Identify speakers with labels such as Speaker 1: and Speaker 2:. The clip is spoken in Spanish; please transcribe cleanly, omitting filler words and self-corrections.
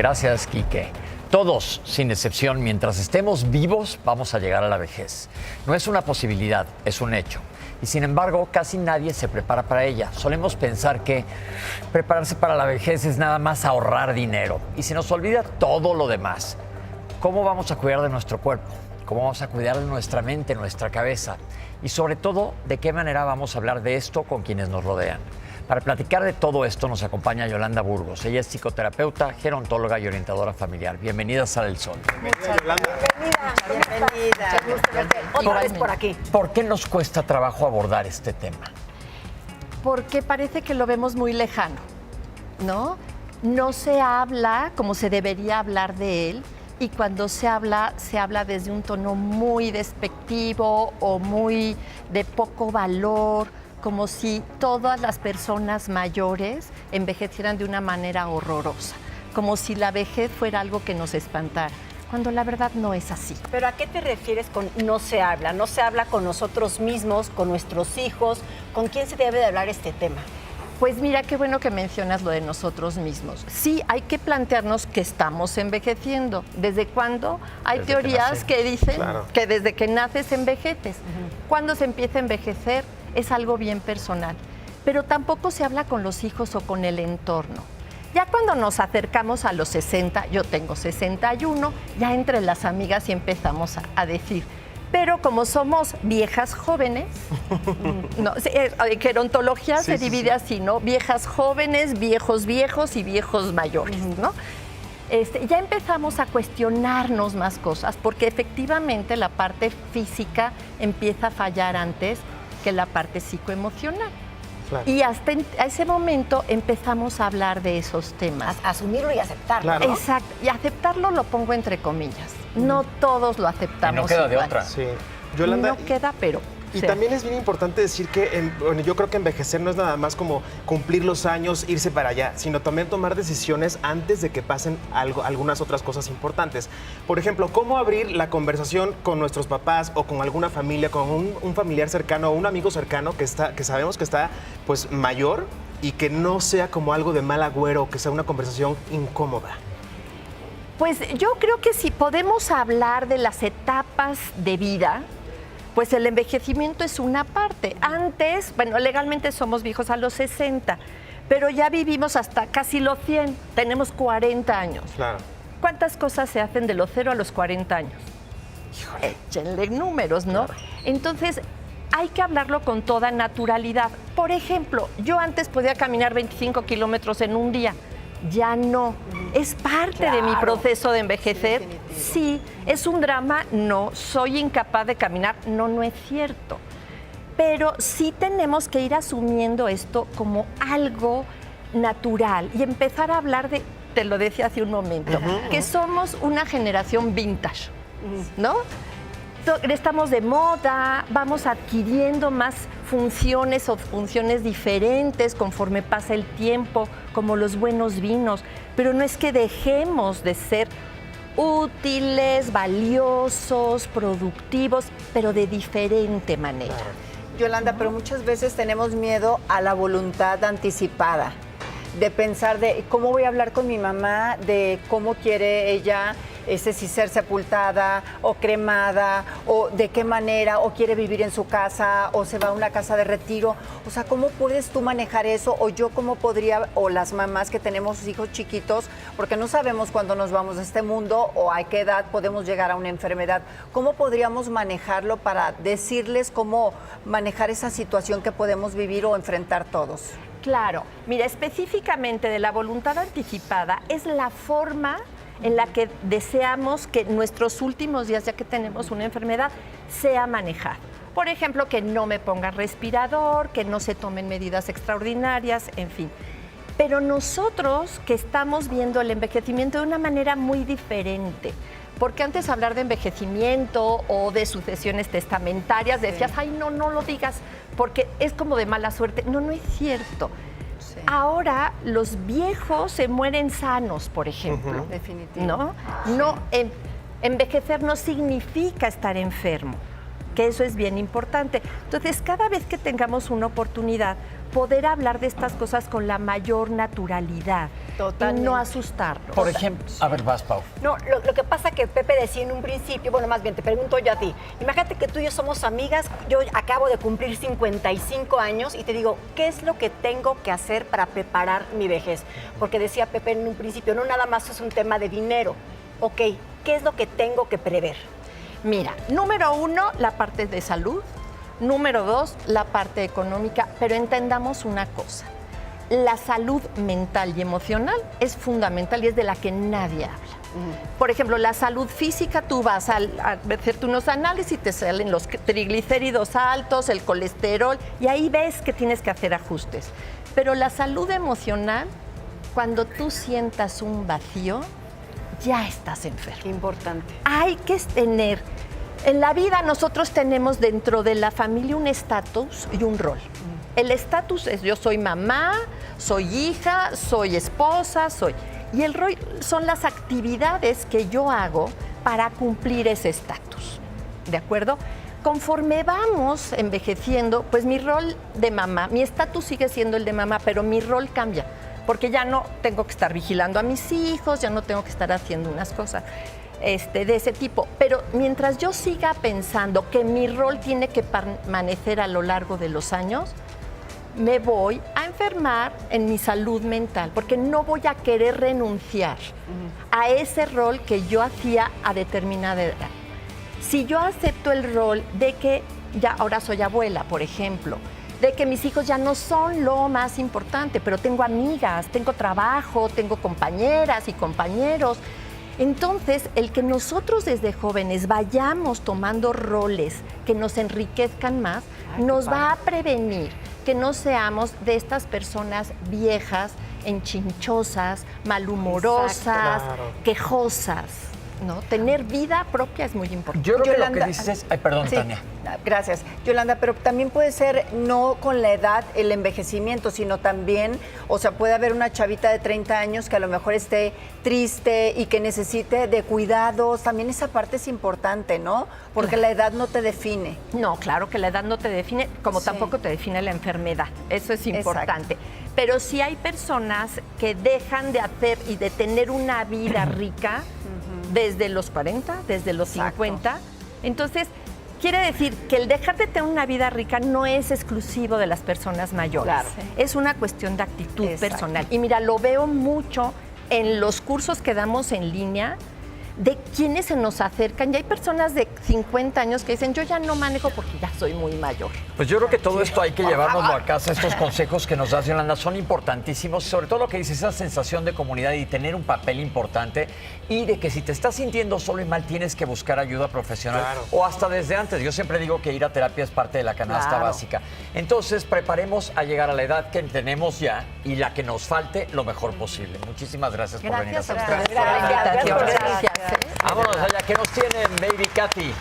Speaker 1: Gracias, Quique. Todos, sin excepción, mientras estemos vivos, vamos a llegar a la vejez. No es una posibilidad, es un hecho. Y sin embargo, casi nadie se prepara para ella. Solemos pensar que prepararse para la vejez es nada más ahorrar dinero. Y se nos olvida todo lo demás. ¿Cómo vamos a cuidar de nuestro cuerpo? ¿Cómo vamos a cuidar de nuestra mente, nuestra cabeza? Y sobre todo, ¿de qué manera vamos a hablar de esto con quienes nos rodean? Para platicar de todo esto nos acompaña Yolanda Burgos. Ella es psicoterapeuta, gerontóloga y orientadora familiar. Bienvenida a Sale el Sol.
Speaker 2: Muchas Yolanda. Bienvenida. Mucho gusto verte otra vez por aquí.
Speaker 1: ¿Por qué nos cuesta trabajo abordar este tema?
Speaker 3: Porque parece que lo vemos muy lejano, ¿no? No se habla como se debería hablar de él, y cuando se habla desde un tono muy despectivo o muy de poco valor, como si todas las personas mayores envejecieran de una manera horrorosa, como si la vejez fuera algo que nos espantara, cuando la verdad no es así.
Speaker 2: ¿Pero a qué te refieres con no se habla? ¿No se habla con nosotros mismos, con nuestros hijos? ¿Con quién se debe de hablar este tema?
Speaker 3: Pues mira, qué bueno que mencionas lo de nosotros mismos. Sí, hay que plantearnos que estamos envejeciendo. ¿Desde cuándo? Hay
Speaker 1: Desde
Speaker 3: teorías que dicen
Speaker 4: Claro.
Speaker 3: que desde que naces envejeces. ¿Cuándo se empieza a envejecer? Es algo bien personal. Pero tampoco se habla con los hijos o con el entorno. Ya cuando nos acercamos a los 60, yo tengo 61, ya entre las amigas y empezamos a decir... Pero como somos viejas jóvenes, no, gerontología se divide así, ¿no? Viejas jóvenes, viejos y viejos mayores, ¿no? Ya empezamos a cuestionarnos más cosas, porque efectivamente la parte física empieza a fallar antes que la parte psicoemocional.
Speaker 4: Claro.
Speaker 3: Y hasta a ese momento empezamos a hablar de esos temas.
Speaker 2: Asumirlo y aceptarlo,
Speaker 4: Claro.
Speaker 2: ¿no?
Speaker 3: Exacto, y aceptarlo lo pongo entre comillas. No todos lo aceptamos.
Speaker 1: Y no queda de
Speaker 3: igual.
Speaker 1: otra.
Speaker 4: Sí. Yolanda,
Speaker 3: No queda, pero...
Speaker 4: y
Speaker 3: sí.
Speaker 4: también es bien importante decir que bueno, yo creo que envejecer no es nada más como cumplir los años, irse para allá, sino también tomar decisiones antes de que pasen algunas otras cosas importantes. Por ejemplo, cómo abrir la conversación con nuestros papás o con alguna familia, con un familiar cercano o un amigo cercano que sabemos que está pues mayor y que no sea como algo de mal agüero, que sea una conversación incómoda.
Speaker 3: Pues yo creo que si podemos hablar de las etapas de vida, pues el envejecimiento es una parte. Antes, bueno, legalmente somos viejos a los 60, pero ya vivimos hasta casi los 100, tenemos 40 años.
Speaker 4: Claro.
Speaker 3: ¿Cuántas cosas se hacen de los 0 a los 40 años?
Speaker 4: Híjole.
Speaker 3: Échenle números, ¿no?
Speaker 4: Claro.
Speaker 3: Entonces, hay que hablarlo con toda naturalidad. Por ejemplo, yo antes podía caminar 25 kilómetros en un día. Ya no. ¿Es parte de mi proceso de envejecer? Sí. ¿Es un drama? No. ¿Soy incapaz de caminar? No, no es cierto. Pero sí tenemos que ir asumiendo esto como algo natural y empezar a hablar de, te lo decía hace un momento, que somos una generación vintage, ¿no? Estamos de moda, vamos adquiriendo más funciones o funciones diferentes conforme pasa el tiempo, como los buenos vinos, pero no es que dejemos de ser útiles, valiosos, productivos, pero de diferente manera.
Speaker 2: Yolanda, pero muchas veces tenemos miedo a la voluntad anticipada, de pensar de cómo voy a hablar con mi mamá, de cómo quiere ella si ser sepultada o cremada, o de qué manera, o quiere vivir en su casa, o se va a una casa de retiro. O sea, ¿cómo puedes tú manejar eso? O yo cómo podría, o las mamás que tenemos hijos chiquitos, porque no sabemos cuándo nos vamos de este mundo o a qué edad podemos llegar a una enfermedad. ¿Cómo podríamos manejarlo para decirles cómo manejar esa situación que podemos vivir o enfrentar todos?
Speaker 3: Claro, mira, específicamente de la voluntad anticipada es la forma en la que deseamos que nuestros últimos días, ya que tenemos una enfermedad, sea manejado. Por ejemplo, que no me pongan respirador, que no se tomen medidas extraordinarias, en fin. Pero nosotros que estamos viendo el envejecimiento de una manera muy diferente, porque antes hablar de envejecimiento o de sucesiones testamentarias decías, ay, no, no lo digas, porque es como de mala suerte. No, no es cierto. Sí. Ahora los viejos se mueren sanos, por ejemplo.
Speaker 2: Definitivo.
Speaker 3: ¿No? No, envejecer no significa estar enfermo, que eso es bien importante. Entonces, cada vez que tengamos una oportunidad, poder hablar de estas cosas con la mayor naturalidad.
Speaker 2: Totalmente.
Speaker 3: y no asustarlos.
Speaker 1: Por ejemplo, a ver, vas, Pau.
Speaker 5: No, lo que pasa que Pepe decía en un principio, bueno, más bien te pregunto yo a ti. Imagínate que tú y yo somos amigas, yo acabo de cumplir 55 años y te digo, ¿qué es lo que tengo que hacer para preparar mi vejez? Porque decía Pepe en un principio, no nada más es un tema de dinero. Ok, ¿qué es lo que tengo que prever?
Speaker 3: Mira, número 1, la parte de salud. Número 2, la parte económica. Pero entendamos una cosa. La salud mental y emocional es fundamental y es de la que nadie habla. Por ejemplo, la salud física, tú vas a hacerte unos análisis y te salen los triglicéridos altos, el colesterol, y ahí ves que tienes que hacer ajustes. Pero la salud emocional, cuando tú sientas un vacío, ya estás enfermo.
Speaker 5: Qué importante.
Speaker 3: Hay que tener, en la vida nosotros tenemos dentro de la familia un estatus y un rol. El estatus es yo soy mamá, soy hija, soy esposa, y el rol son las actividades que yo hago para cumplir ese estatus, ¿de acuerdo? Conforme vamos envejeciendo, pues mi rol de mamá, mi estatus sigue siendo el de mamá, pero mi rol cambia, porque ya no tengo que estar vigilando a mis hijos, ya no tengo que estar haciendo unas cosas de ese tipo. Pero mientras yo siga pensando que mi rol tiene que permanecer a lo largo de los años, me voy a enfermar en mi salud mental, porque no voy a querer renunciar a ese rol que yo hacía a determinada edad. Si yo acepto el rol de que ya ahora soy abuela, por ejemplo, de que mis hijos ya no son lo más importante, pero tengo amigas, tengo trabajo, tengo compañeras y compañeros. Entonces, el que nosotros desde jóvenes vayamos tomando roles que nos enriquezcan más, nos va a prevenir que no seamos de estas personas viejas, enchinchosas, malhumorosas,
Speaker 4: Claro.
Speaker 3: quejosas, ¿no? Tener vida propia es muy importante.
Speaker 1: Yo creo que lo
Speaker 2: Yolanda,
Speaker 1: que dices es... Ay, perdón,
Speaker 2: sí,
Speaker 1: Tania.
Speaker 2: Gracias, Yolanda, pero también puede ser no con la edad el envejecimiento, sino también, o sea, puede haber una chavita de 30 años que a lo mejor esté triste y que necesite de cuidados. También esa parte es importante, ¿no? Porque la edad no te define.
Speaker 3: No, claro que la edad no te define, como
Speaker 2: Sí.
Speaker 3: tampoco te define la enfermedad. Eso es importante.
Speaker 2: Exacto.
Speaker 3: Pero sí hay personas que dejan de hacer y de tener una vida rica desde los 40, desde los
Speaker 2: Exacto.
Speaker 3: 50. Entonces, quiere decir que el dejar de tener una vida rica no es exclusivo de las personas mayores.
Speaker 2: Claro.
Speaker 3: Es una cuestión de actitud
Speaker 2: Exacto.
Speaker 3: personal. Y mira, lo veo mucho en los cursos que damos en línea, de quienes se nos acercan. Y hay personas de 50 años que dicen, yo ya no manejo porque ya soy muy mayor.
Speaker 1: Pues yo creo que todo esto hay que llevárnoslo a casa. Estos consejos que nos das, Yolanda, son importantísimos. Sobre todo lo que dices, esa sensación de comunidad y tener un papel importante. Y de que si te estás sintiendo solo y mal, tienes que buscar ayuda profesional.
Speaker 4: Claro.
Speaker 1: O hasta desde antes. Yo siempre digo que ir a terapia es parte de la canasta
Speaker 2: Claro.
Speaker 1: básica. Entonces, preparemos a llegar a la edad que tenemos ya y la que nos falte lo mejor posible. Muchísimas gracias por venir a
Speaker 3: Gracias a
Speaker 1: hacer
Speaker 3: ustedes por la
Speaker 5: Gracias.
Speaker 3: invitación.
Speaker 5: Gracias.
Speaker 3: Gracias.
Speaker 1: Vámonos allá, que nos tienen, Baby Katy.